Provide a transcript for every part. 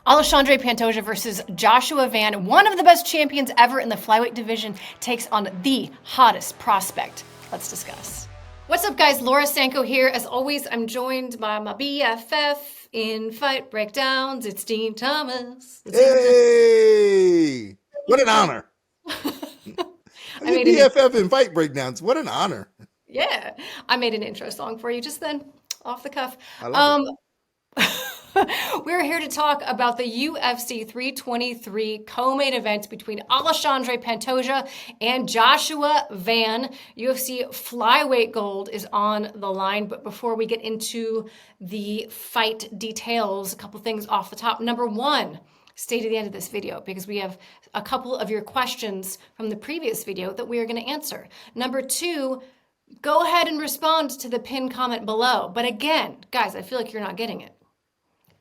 Alexandre Pantoja versus Joshua Van, one of the best champions ever in the flyweight division, takes on the hottest prospect. Let's discuss. What's up, guys? Laura Sanko here. As always, I'm joined by my BFF in Fight Breakdowns. It's Din Thomas. Hey, what an honor. I made BFF in Fight Breakdowns. What an honor. Yeah, I made an intro song for you just then, off the cuff. I love it. We're here to talk about the UFC 323 co-main event between Alexandre Pantoja and Joshua Van. UFC flyweight gold is on the line, but before we get into the fight details, a couple things off the top. Number one, stay to the end of this video because we have a couple of your questions from the previous video that we are going to answer. Number two, go ahead and respond to the pinned comment below. But again, guys, I feel like you're not getting it.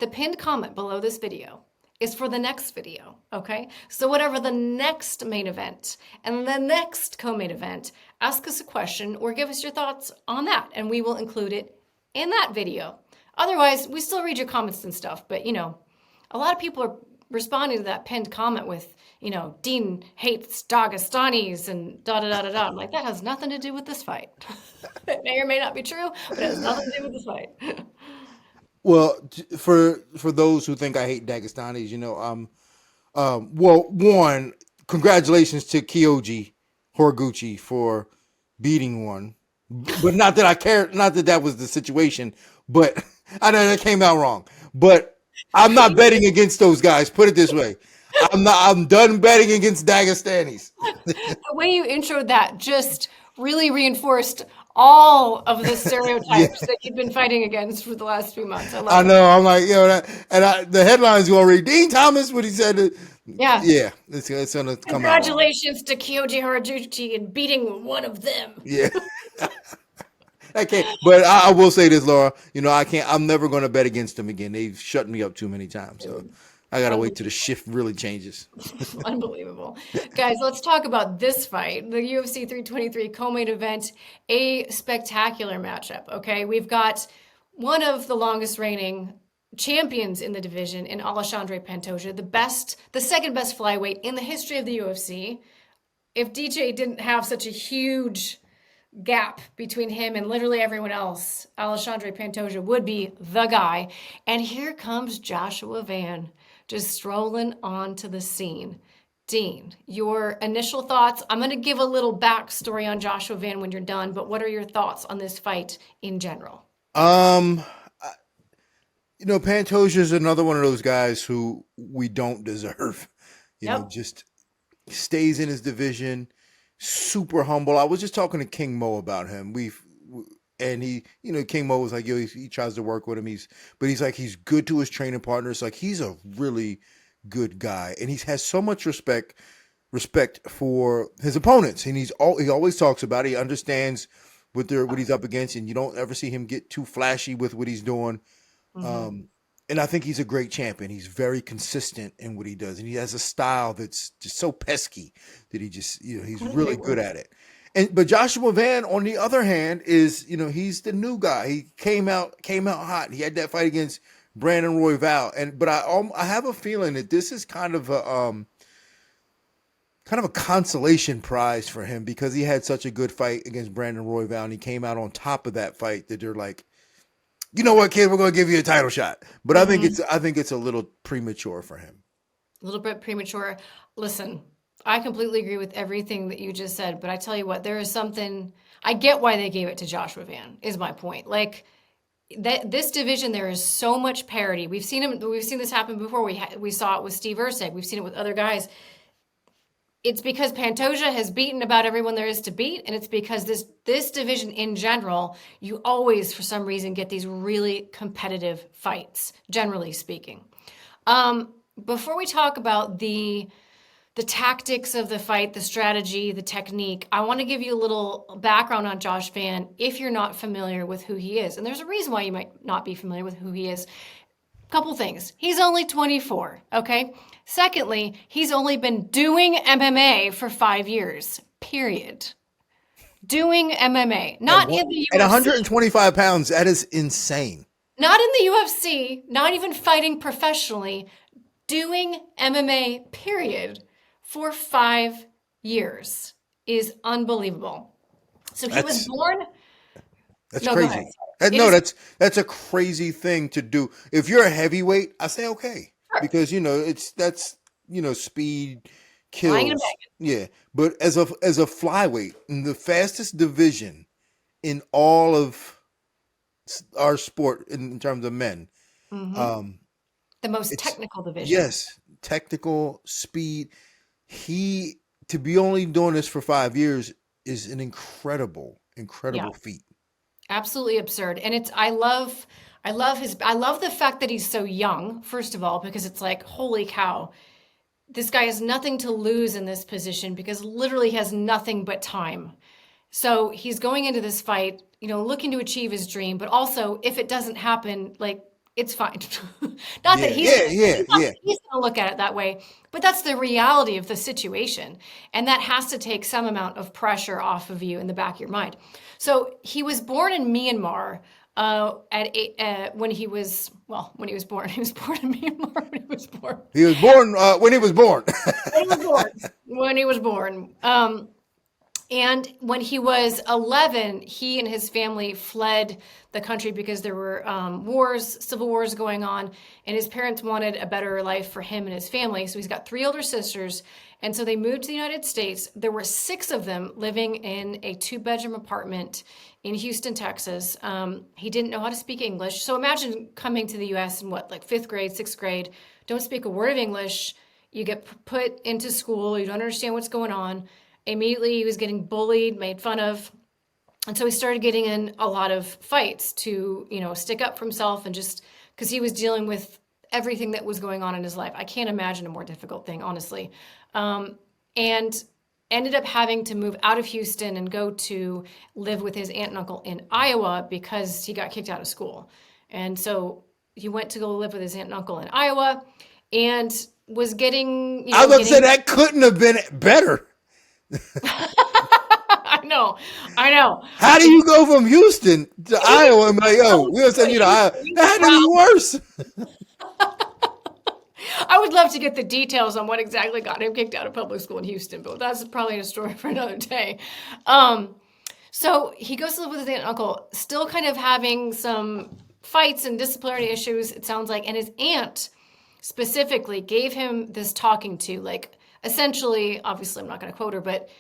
The pinned comment below this video is for the next video, okay? So whatever the next main event and the next co-main event, ask us a question or give us your thoughts on that, and we will include it in that video. Otherwise, we still read your comments and stuff, but, you know, a lot of people are responding to that pinned comment with, you know, Din hates Dagestanis and da-da-da-da-da. I'm like, that has nothing to do with this fight. It may or may not be true, but it has nothing to do with this fight. Well, for those who think I hate Dagestanis, you know, well, one, congratulations to Kyoji Horiguchi for beating one, but not that I care, not that was the situation, but I know that came out wrong, but I'm not betting against those guys. Put it this way. I'm done betting against Dagestanis. The way you introed that just really reinforced all of the stereotypes that you've been fighting against for the last few months. I know. I'm like, you know, the headlines go already. Din Thomas, what he said. Yeah, it's gonna come. Congratulations to Kyoji Horiguchi in beating one of them. Yeah. Okay, but I will say this, Laura. You know, I'm never going to bet against them again. They've shut me up too many times. So I got to wait till the shift really changes. Unbelievable. Guys, let's talk about this fight, the UFC 323 co-main event, a spectacular matchup, okay? We've got one of the longest reigning champions in the division in Alexandre Pantoja, the second best flyweight in the history of the UFC. If DJ didn't have such a huge gap between him and literally everyone else, Alexandre Pantoja would be the guy. And here comes Joshua Van, just strolling onto the scene. Din, your initial thoughts? I'm going to give a little backstory on Joshua Van when you're done, but what are your thoughts on this fight in general? You know, Pantoja is another one of those guys who we don't deserve. You know, just stays in his division, super humble. I was just talking to King Mo about him. And he, you know, King Mo was like, yo, he tries to work with him. But he's like, he's good to his training partners. Like, he's a really good guy. And he has so much respect for his opponents. And he always talks about it. He understands what he's up against. And you don't ever see him get too flashy with what he's doing. Mm-hmm. And I think he's a great champion. He's very consistent in what he does. And he has a style that's just so pesky that he just, you know, he's really good at it. But Joshua Van, on the other hand, is, you know, he's the new guy. He came out hot. He had that fight against Brandon Royval, but I have a feeling that this is kind of a consolation prize for him because he had such a good fight against Brandon Royval, and he came out on top of that fight that they're like, you know what, kid, we're going to give you a title shot. But I think it's a little premature for him. A little bit premature. Listen, I completely agree with everything that you just said, but I tell you what, there is something, I get why they gave it to Joshua Van, is my point. Like, this division, there is so much parity. We've seen this happen before. We saw it with Steve Erceg. We've seen it with other guys. It's because Pantoja has beaten about everyone there is to beat, and it's because this division in general, you always, for some reason, get these really competitive fights, generally speaking. Before we talk about the tactics of the fight, the strategy, the technique, I want to give you a little background on Josh Van if you're not familiar with who he is. And there's a reason why you might not be familiar with who he is. Couple things. He's only 24, okay? Secondly, he's only been doing MMA for 5 years, period. Doing MMA, not in the UFC. At 125 pounds, that is insane. Not in the UFC, not even fighting professionally, doing MMA, period, for 5 years is unbelievable. So he was That's born. that's No, go ahead. crazy. It No, is that's a crazy thing to do. If you're a heavyweight, I say okay hard. because that's speed Lying in a kills. bag. Yeah, but as a flyweight in the fastest division in all of our sport in terms of men, Hmm. um, The most it's technical division. yes, technical speed. He to be only doing this for 5 years is an Yeah. incredible feat. Absolutely absurd. And I love the fact that he's so young, first of all, because it's like, holy cow, this guy has nothing to lose in this position because literally he has nothing but time. So he's going into this fight, looking to achieve his dream, but also if it doesn't happen, like it's fine. Not that Yeah, yeah, yeah, yeah. he's gonna look at it that way, but that's the reality of the situation. And that has to take some amount of pressure off of you in the back of your mind. So he was born in Myanmar when he was born. He was born in Myanmar when he was born. He was born when he was born. When he was born. When he was born. And when he was 11, he and his family fled the country because there were civil wars going on, and his parents wanted a better life for him and his family. So he's got 3 older sisters, and so they moved to the United States. There were 6 of them living in a 2-bedroom apartment in Houston, Texas. He didn't know how to speak English. So imagine coming to the U.S. in like 5th grade, 6th grade, don't speak a word of English. You get put into school, you don't understand what's going on. Immediately, he was getting bullied, made fun of. And so he started getting in a lot of fights to, stick up for himself and just because he was dealing with everything that was going on in his life. I can't imagine a more difficult thing, honestly. And ended up having to move out of Houston and go to live with his aunt and uncle in Iowa because he got kicked out of school. And so he went to go live with his aunt and uncle in Iowa and was getting, I was about to say that couldn't have been better. I know. How do you go from Houston to Iowa and be like, yo, we'll send you to Iowa? That had to be worse. I would love to get the details on what exactly got him kicked out of public school in Houston, but that's probably a story for another day. So he goes to live with his aunt and uncle, still kind of having some fights and disciplinary issues, it sounds like. And his aunt specifically gave him this talking to, like, essentially, obviously, I'm not going to quote her, but,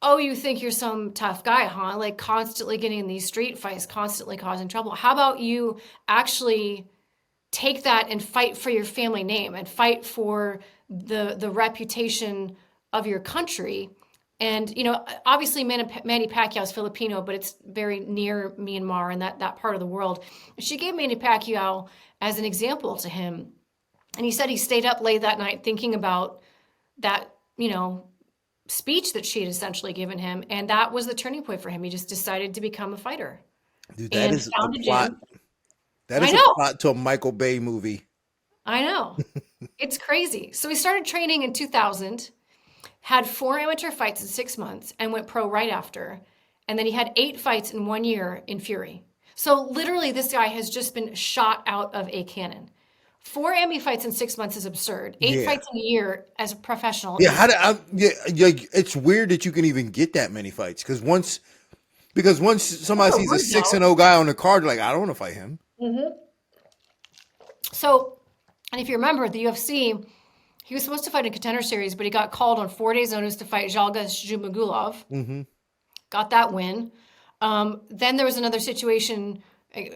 oh, you think you're some tough guy, huh? Like constantly getting in these street fights, constantly causing trouble. How about you actually take that and fight for your family name and fight for the reputation of your country? And, obviously Manny Pacquiao is Filipino, but it's very near Myanmar and that part of the world. She gave Manny Pacquiao as an example to him. And he said he stayed up late that night thinking about that, speech that she had essentially given him. And that was the turning point for him. He just decided to become a fighter Dude, that and is a found a plot. gym. That I is a know. plot to a Michael Bay movie. I know. It's crazy. So he started training in 2000, had 4 amateur fights in 6 months, and went pro right after. And then he had 8 fights in 1 year in Fury. So literally, this guy has just been shot out of a cannon. 4 Emmy fights in 6 months is absurd. 8 Yeah. fights in a year as a professional Yeah, is it's weird that you can even get that many fights because once somebody sees a word, 6-0 guy on the card, like I don't want to fight him. So, and if you remember the UFC, he was supposed to fight in Contender Series, but he got called on 4 days' notice to fight Zhalga Zhumagulov. Got that win. Then there was another situation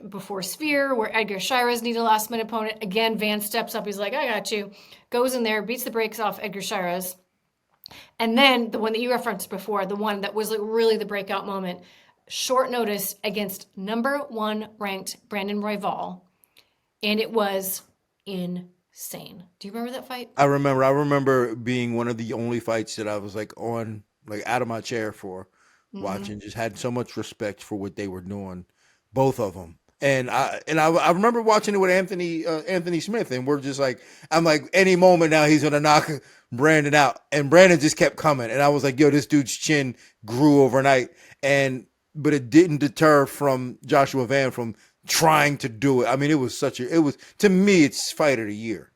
before Sphere where Edgar Shiras needed a last-minute opponent. Again, Vance steps up. He's like, I got you. Goes in there, beats the brakes off Edgar Shiras. And then the one that you referenced before, the one that was like really the breakout moment, short notice against number 1 ranked Brandon Royval. And it was insane. Do you remember that fight? I remember being one of the only fights that I was like on, like out of my chair for watching. Just had so much respect for what they were doing, both of them. And I remember watching it with Anthony Smith, and we're just like, I'm like, any moment now he's gonna knock Brandon out, and Brandon just kept coming, and I was like, yo, this dude's chin grew overnight, but it didn't deter from Joshua Van from trying to do it. I mean, it was to me, it's fight of the year.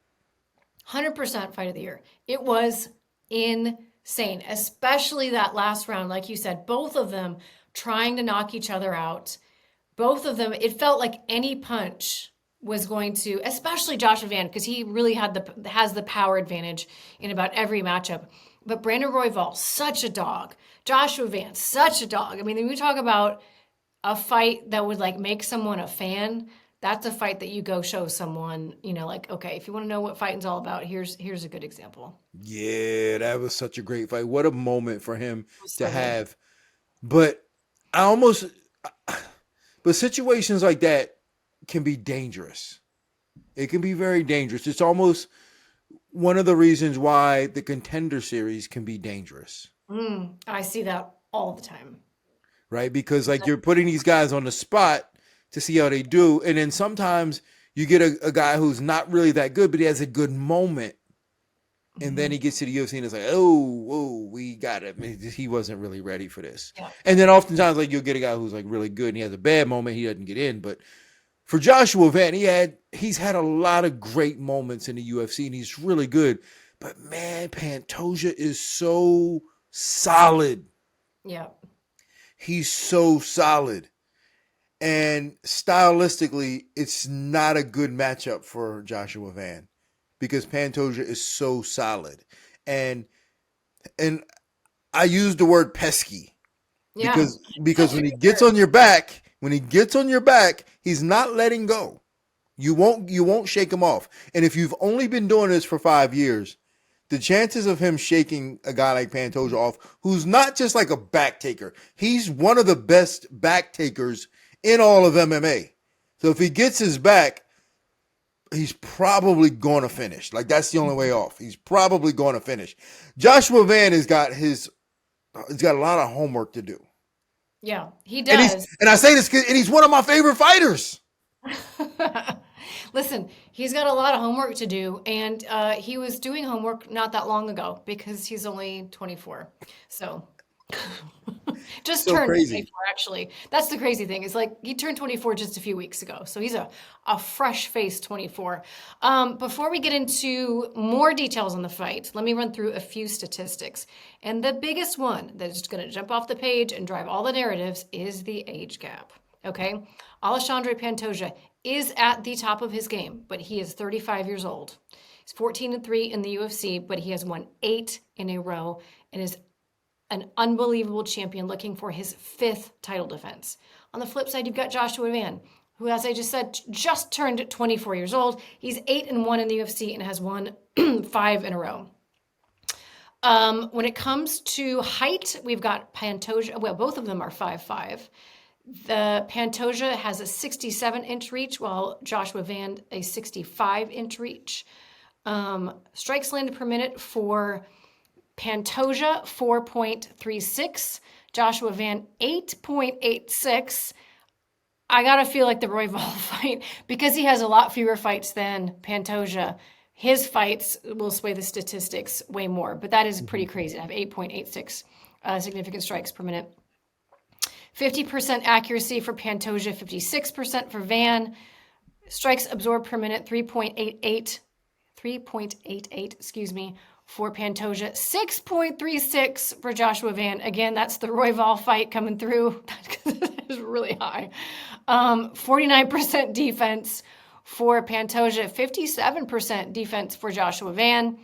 100% fight of the year. It was insane, especially that last round. Like you said, both of them trying to knock each other out. Both of them, it felt like any punch was going to, especially Joshua Van, because he really has the power advantage in about every matchup. But Brandon Royval, such a dog. Joshua Van, such a dog. I mean, when we talk about a fight that would like make someone a fan, that's a fight that you go show someone, like, okay, if you want to know what fighting's all about, here's a good example. Yeah, that was such a great fight. What a moment for him So to good. have. But I almost, but situations like that can be dangerous. It can be very dangerous. It's almost one of the reasons why the Contender Series can be dangerous. I see that all the time. Right? Because like you're putting these guys on the spot to see how they do. And then sometimes you get a guy who's not really that good, but he has a good moment. And then he gets to the UFC and it's like, oh, we got him. He wasn't really ready for this. Yeah. And then oftentimes like you'll get a guy who's like really good and he has a bad moment, he doesn't get in. But for Joshua Van, he's had a lot of great moments in the UFC and he's really good. But man, Pantoja is so solid. Yeah. He's so solid. And stylistically, it's not a good matchup for Joshua Van because Pantoja is so solid. And I use the word pesky because when he gets on your back, he's not letting go. You won't shake him off. And if you've only been doing this for 5 years, the chances of him shaking a guy like Pantoja off, who's not just like a back taker, he's one of the best back takers in all of MMA. So if he gets his back, he's probably going to finish. Like that's the only way off. He's probably going to finish. Joshua Van he's got a lot of homework to do. Yeah, he does. And I say this and he's one of my favorite fighters. Listen, he's got a lot of homework to do, and he was doing homework not that long ago because he's only 24. So just So turned crazy. 24, actually. That's the crazy thing. Is like he turned 24 just a few weeks ago. So he's a fresh-faced 24. Before we get into more details on the fight, let me run through a few statistics. And the biggest one that is going to jump off the page and drive all the narratives is the age gap. Okay? Alexandre Pantoja is at the top of his game, but he is 35 years old. He's 14-3 in the UFC, but he has won 8 in a row and is an unbelievable champion looking for his 5th title defense. On the flip side, you've got Joshua Van, who, as I just said, just turned 24 years old. He's 8-1 in the UFC and has won 5 in a row. When it comes to height, we've got Pantoja. Well, both of them are 5'5". The Pantoja has a 67-inch reach, while Joshua Van a 65-inch reach. Strikes landed per minute for Pantoja, 4.36. Joshua Van, 8.86. I gotta feel like the Royval fight, because he has a lot fewer fights than Pantoja, his fights will sway the statistics way more. But that is pretty crazy to have 8.86 significant strikes per minute. 50% accuracy for Pantoja, 56% for Van. Strikes absorbed per minute, 3.88, for Pantoja, 6.36 for Joshua Van. Again, that's the Royval fight coming through. That is really high. 49% defense for Pantoja, 57% defense for Joshua Van.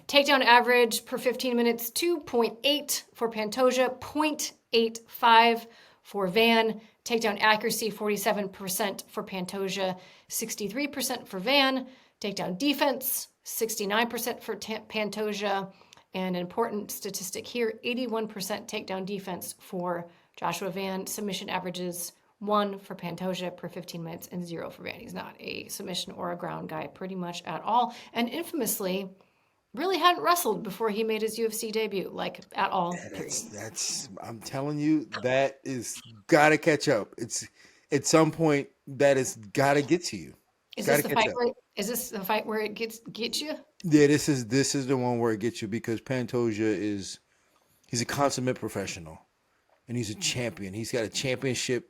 Takedown average per 15 minutes, 2.8 for Pantoja, 0.85 for Van. Takedown accuracy, 47% for Pantoja, 63% for Van. Takedown defense, 69% for Pantoja. And an important statistic here, 81% takedown defense for Joshua Van. Submission averages 1 for Pantoja per 15 minutes and 0 for Van. He's not a submission or a ground guy pretty much at all. And infamously, really hadn't wrestled before he made his UFC debut, like at all. That's I'm telling you, that is gotta catch up. It's at some point that is gotta get to you. Is this the fight where it gets you? Yeah, this is the one where it gets you because Pantoja he's a consummate professional and he's a champion. He's got a championship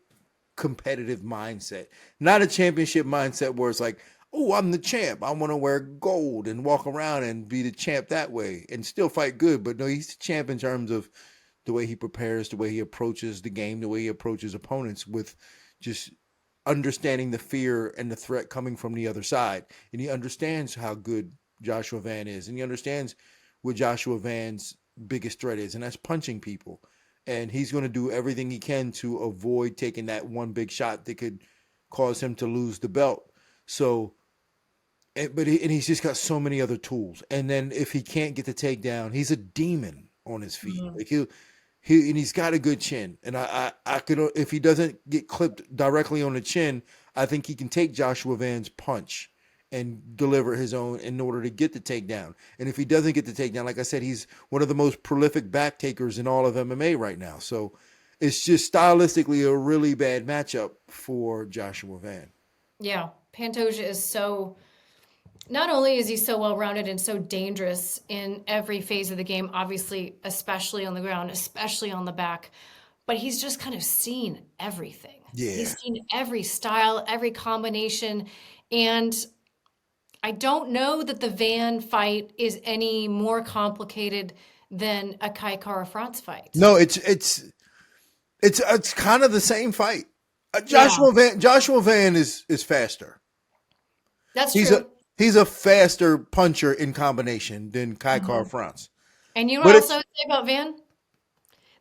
competitive mindset. Not a championship mindset where it's like, oh, I'm the champ. I want to wear gold and walk around and be the champ that way and still fight good. But no, he's the champ in terms of the way he prepares, the way he approaches the game, the way he approaches opponents with just understanding the fear and the threat coming from the other side. And he understands how good Joshua Van is. And he understands what Joshua Van's biggest threat is, and that's punching people. And he's going to do everything he can to avoid taking that one big shot that could cause him to lose the belt. So, but he's just got so many other tools. And then if he can't get the takedown, he's a demon on his feet. Mm-hmm. Like he's got a good chin. And I could, if he doesn't get clipped directly on the chin, I think he can take Joshua Van's punch and deliver his own in order to get the takedown. And if he doesn't get the takedown, like I said, he's one of the most prolific back takers in all of MMA right now. So it's just stylistically a really bad matchup for Joshua Van. Yeah, Pantoja is so, not only is he so well-rounded and so dangerous in every phase of the game, obviously, especially on the ground, especially on the back, but he's just kind of seen everything. Yeah. He's seen every style, every combination, and I don't know that the Van fight is any more complicated than a Kai Kara France fight. No, it's kind of the same fight. Joshua Van is faster. That's true. He's a faster puncher in combination than Kai Kara France. And you know what else I would say about Van?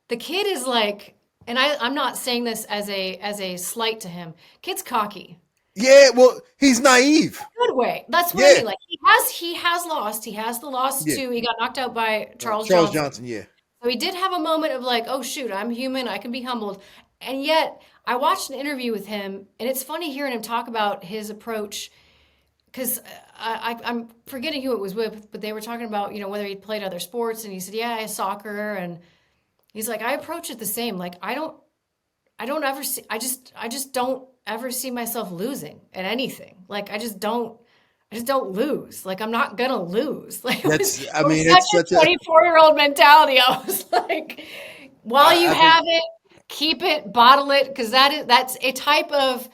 The kid is like, and I'm not saying this as a slight to him. Kid's cocky. Yeah, well, he's naive. Good way. That's what I mean. Like he has lost. He has the loss too. He got knocked out by Charles Johnson. Yeah. So he did have a moment of like, oh shoot, I'm human. I can be humbled. And yet I watched an interview with him, and it's funny hearing him talk about his approach, because I'm forgetting who it was with, but they were talking about, whether he'd played other sports, and he said, yeah, soccer, and he's like, I approach it the same. Like I don't ever see, I just don't ever see myself losing at anything. Like I just don't lose. Like I'm not gonna lose. Like it's such a 24-year-old mentality. I was like, while you have it, keep it, bottle it, because that's a type of,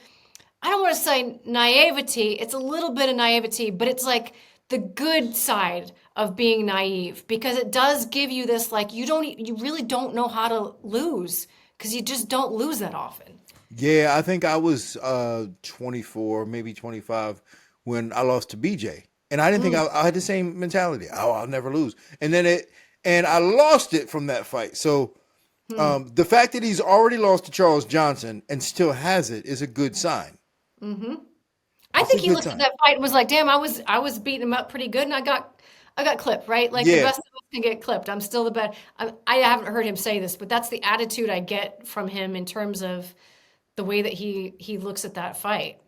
I don't want to say naivety. It's a little bit of naivety, but it's like the good side of being naive, because it does give you this, like, you really don't know how to lose, because you just don't lose that often. Yeah, I think I was 24, maybe 25 when I lost to BJ. And I didn't think I had the same mentality. Oh, I'll never lose. And I lost it from that fight. So the fact that he's already lost to Charles Johnson and still has it is a good sign. Mm-hmm. I think he looked at that fight and was like, damn, I was beating him up pretty good, and I got clipped, right? Like the best of us can get clipped. I'm still the best. I haven't heard him say this, but that's the attitude I get from him in terms of the way that he looks at that fight.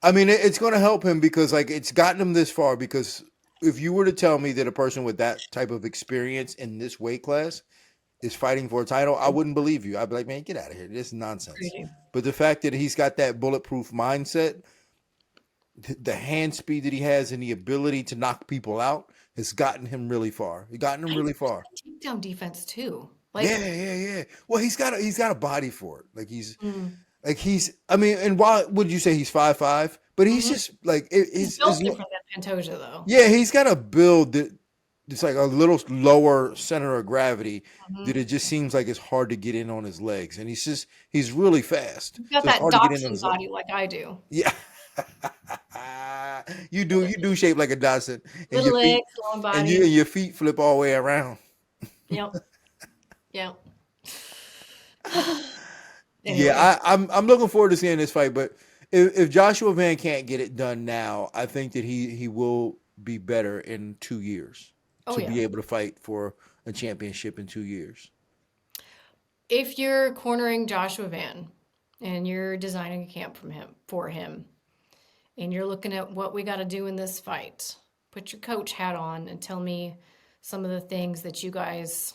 I mean, it's going to help him because, like, it's gotten him this far. Because if you were to tell me that a person with that type of experience in this weight class is fighting for a title, I wouldn't believe you. I'd be like, man, get out of here. This is nonsense. Crazy. But the fact that he's got that bulletproof mindset, the hand speed that he has, and the ability to knock people out has gotten him really far. It's gotten him really far. Takedown defense too. Like, yeah. Well, he's got a body for it. Like he's. I mean, and why would you say he's 5'5"? But he's just like he's built different than Pantoja, though. Yeah, he's got a build that it's like a little lower center of gravity that it just seems like it's hard to get in on his legs, and he's really fast. He's got that Dachshund body like I do. Yeah. You do shape like a Dachshund. Little legs, long body. And your feet flip all the way around. Yep. Anyway. Yeah, I'm looking forward to seeing this fight, but if Joshua Van can't get it done now, I think that he will be better in 2 years be able to fight for a championship in 2 years. If you're cornering Joshua Van and you're designing a camp for him, and you're looking at what we got to do in this fight, put your coach hat on and tell me some of the things that you guys.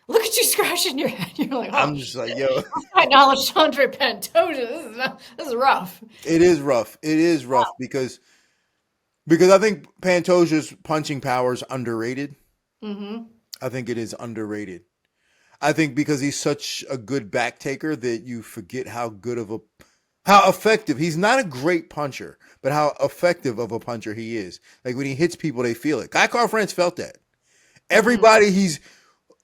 Look at you scratching your head. You're like, oh, I'm just like, yo. Fighting Alexandre Pantoja. This is rough. It is rough. It is rough because I think Pantoja's punching power is underrated. Mm-hmm. I think it is underrated. I think because he's such a good back taker that you forget how good of How effective. He's not a great puncher, but how effective of a puncher he is. Like when he hits people, they feel it. Guy France felt that. Everybody, he's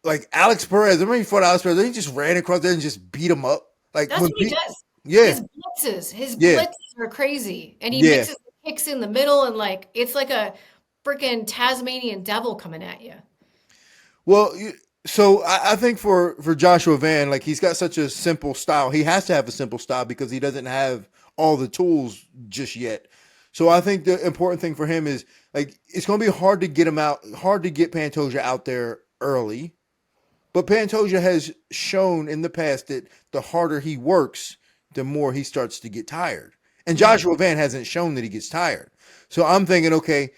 like Alex Perez. I remember he fought Alex Perez. He just ran across there and just beat him up. Like That's when what he does. yeah, His yeah, blitzes are crazy, and he yeah. mixes the kicks in the middle, and like it's like a freaking Tasmanian devil coming at you. Well, so I think for Joshua Van, like he's got such a simple style. He has to have a simple style because he doesn't have all the tools just yet. So I think the important thing for him is like it's going to be hard to get him out, hard to get Pantoja out there early. But Pantoja has shown in the past that the harder he works, the more he starts to get tired. And Joshua Van hasn't shown that he gets tired. So I'm thinking, okay,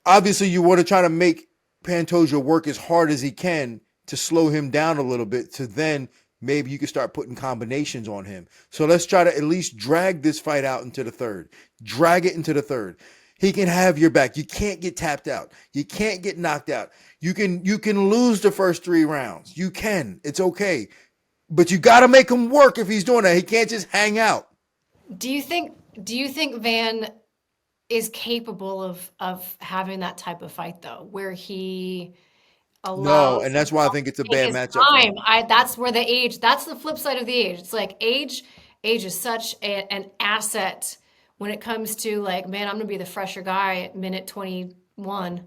obviously you want to try to make Pantoja work as hard as he can to slow him down a little bit to then maybe you can start putting combinations on him. So let's try to at least drag this fight out into the third. Drag it into the third. He can have your back. You can't get tapped out. You can't get knocked out. You can lose the first 3 rounds. You can. It's okay. But you got to make him work if he's doing that. He can't just hang out. Do you think Van is capable of having that type of fight though, where he No, allows and that's why I himself think it's a to take bad his matchup for him. time? That's where the age, that's the flip side of the age. It's like age is such an asset when it comes to like, man, I'm gonna be the fresher guy at minute 21.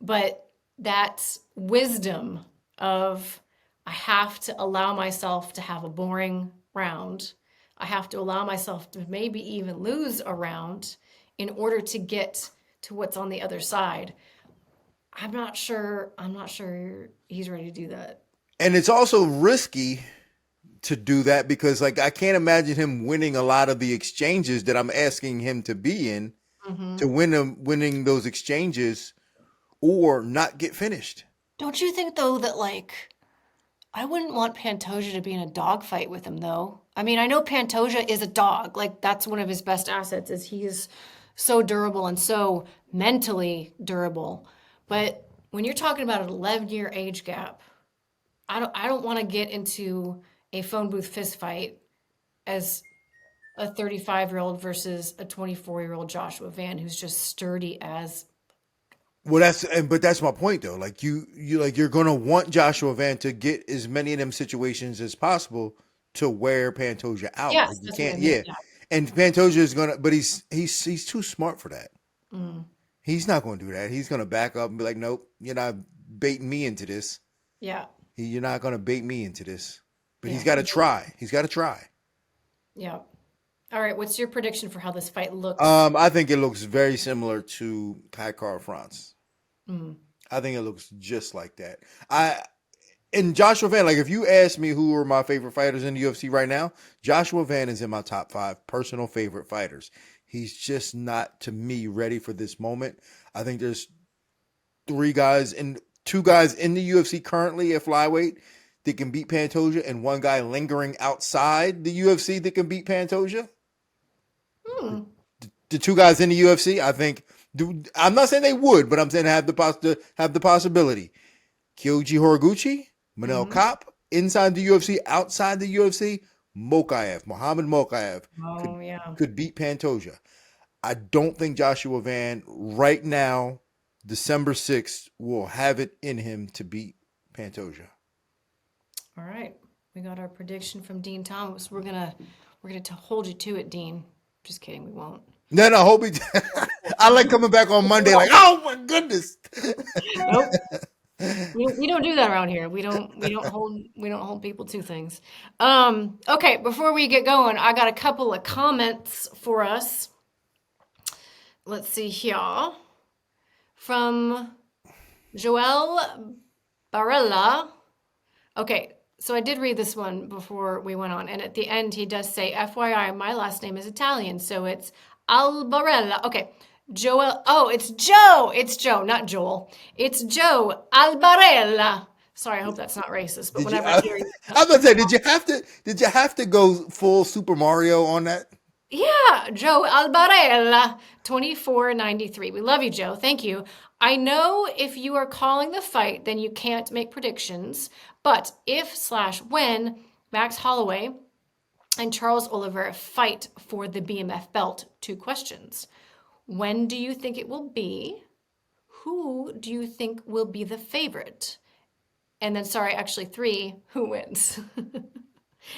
But that wisdom of I have to allow myself to have a boring round. I have to allow myself to maybe even lose a round in order to get to what's on the other side. I'm not sure he's ready to do that. And it's also risky to do that because like I can't imagine him winning a lot of the exchanges that I'm asking him to be in to winning those exchanges or not get finished. Don't you think though that like I wouldn't want Pantoja to be in a dogfight with him though. I mean, I know Pantoja is a dog. Like that's one of his best assets is he is so durable and so mentally durable. But when you're talking about an 11-year age gap, I don't want to get into a phone booth fist fight as a 35-year-old versus a 24-year-old Joshua Van who's just sturdy as. Well, that's my point though. Like you're gonna want Joshua Van to get as many of them situations as possible to wear Pantoja out. Yes, Like you that's what I can't, mean. yeah. Yeah. And Pantoja is gonna, but he's too smart for that. He's not gonna do that. He's gonna back up and be like, nope, you're not baiting me into this. Yeah. You're not gonna bait me into this. But Yeah. he's got to try. He's got to try. Yeah. All right. What's your prediction for how this fight looks? I think it looks very similar to Kai France. Mm. I think it looks just like that. And Joshua Van, like if you ask me who are my favorite fighters in the UFC right now, Joshua Van is in my top 5 personal favorite fighters. He's just not, to me, ready for this moment. I think there's 2 guys in the UFC currently at flyweight that can beat Pantoja, and 1 guy lingering outside the UFC that can beat Pantoja. The 2 guys in the UFC, I think. I'm not saying they would, but I'm saying have the possibility. Kyoji Horiguchi, Manel Kape, inside the UFC, outside the UFC, Mohamed Mokaev could beat Pantoja. I don't think Joshua Van right now, December 6th, will have it in him to beat Pantoja. All right. We got our prediction from Dean Thomas. We're gonna hold you to it, Dean. Just kidding, we won't. No, hope he. I like coming back on Monday, like, oh my goodness. Nope. We don't do that around here. We don't hold people to things. Okay, before we get going, I got a couple of comments for us. Let's see here. From Joel Barella. Okay, so I did read this one before we went on, and at the end he does say, FYI, my last name is Italian, so it's Albarella. Okay, Joel. Oh, it's Joe. It's Joe, not Joel. It's Joe Albarella. Sorry, I hope that's not racist. But whenever I hear you, I was gonna say, did you have to go full Super Mario on that? yeah, Joe Albarella, 2493. We love you, Joe. Thank you. I know if you are calling the fight, then you can't make predictions. But if/when Max Holloway and Charles Oliveira fight for the BMF belt? 2 questions. When do you think it will be? Who do you think will be the favorite? And then, sorry, actually 3, who wins?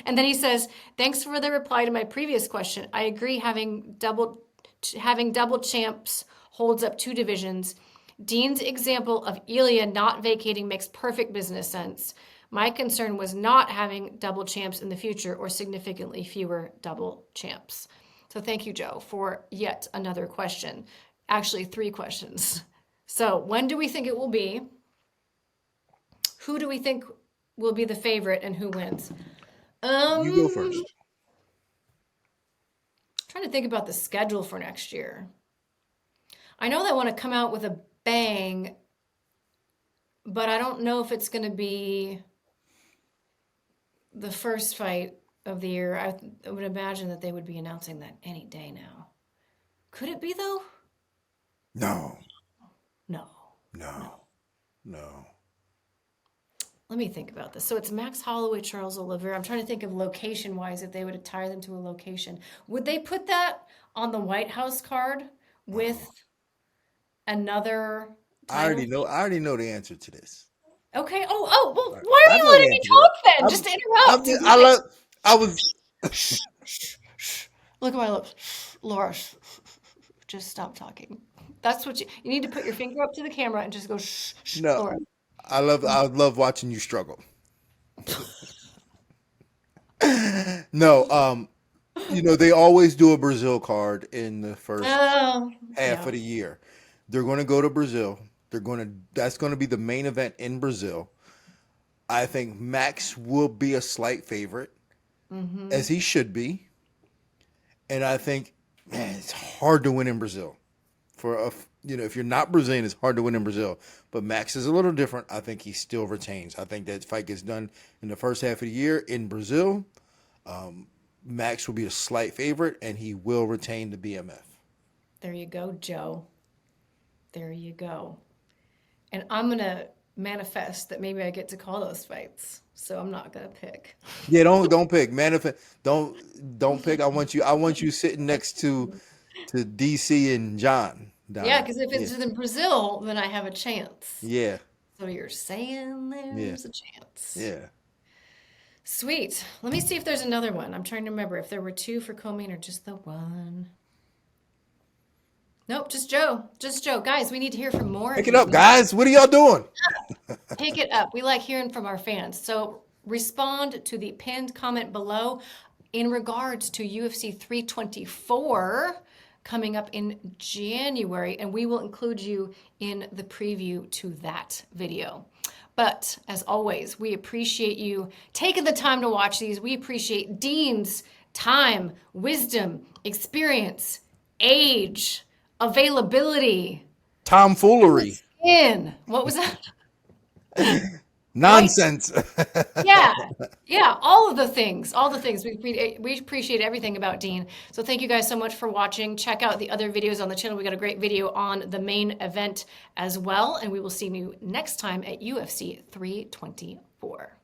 And then he says, thanks for the reply to my previous question. I agree having double champs holds up 2 divisions. Dean's example of Ilya not vacating makes perfect business sense. My concern was not having double champs in the future or significantly fewer double champs. So thank you, Joe, for yet another question. Actually, 3 questions. So when do we think it will be? Who do we think will be the favorite and who wins? You go first. Trying to think about the schedule for next year. I know they want to come out with a bang, but I don't know if it's going to be the first fight of the year. I would imagine that they would be announcing that any day now. Could it be, though? No. No. Let me think about this. So it's Max Holloway, Charles Oliveira. I'm trying to think of location-wise if they would tie them to a location. Would they put that on the White House card with another I title? I already know the answer to this. Okay. Oh, well, why are you letting me talk then? Just to interrupt. I was. Look at my lips. Laura, just stop talking. That's what you need to put your finger up to the camera and just go shh, No, Laura. I love watching you struggle. No, they always do a Brazil card in the first half of the year. They're going to go to Brazil. That's going to be the main event in Brazil. I think Max will be a slight favorite, as he should be. And I think, man, it's hard to win in Brazil. If you're not Brazilian, it's hard to win in Brazil. But Max is a little different. I think he still retains. I think that fight gets done in the first half of the year in Brazil. Max will be a slight favorite, and he will retain the BMF. There you go, Joe. There you go. And I'm going to manifest that maybe I get to call those fights. So I'm not going to pick. Yeah, don't pick. Manifest. Don't pick. I want you sitting next to DC and John. Yeah, because if it's in Brazil, then I have a chance. Yeah. So you're saying there's a chance. Yeah. Sweet. Let me see if there's another one. I'm trying to remember if there were 2 for co-main or just the one. Nope, just Joe. Just Joe. Guys, we need to hear from more. Pick it up, guys. What are y'all doing? Pick it up. We like hearing from our fans. So respond to the pinned comment below in regards to UFC 324 coming up in January, and we will include you in the preview to that video. But as always, we appreciate you taking the time to watch these. We appreciate Dean's time, wisdom, experience, age, availability, tomfoolery. What was that? Nonsense. Yeah, all of the things. We appreciate everything about Dean. So thank you guys so much for watching. Check out the other videos on the channel. We got a great video on the main event as well, and we will see you next time at UFC 324.